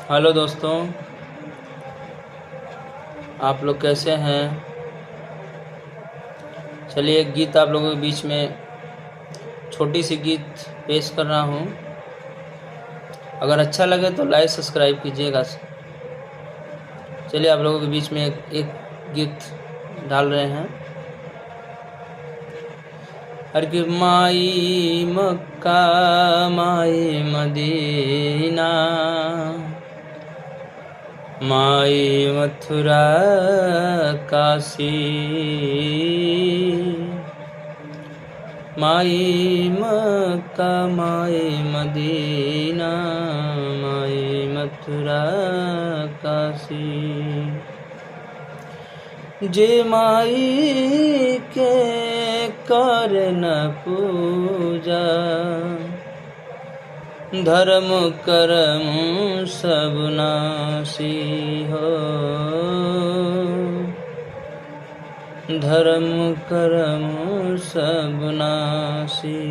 Hello दोस्तों, आप लोग कैसे हैं। चलिए एक गीत आप लोगों के बीच में छोटी सी गीत पेश कर रहा हूँ। अगर अच्छा लगे तो लाइक सब्सक्राइब कीजिएगा। चलिए आप लोगों के बीच में एक गीत डाल रहे हैं। हर की माई मक्का माई मदीना, माई मथुरा काशी, माई मक्का माई मदीना, माई मथुरा काशी। जे माई के कर न पूजा, धर्म कर्म सब नासी हो, धर्म कर्म सब नासी।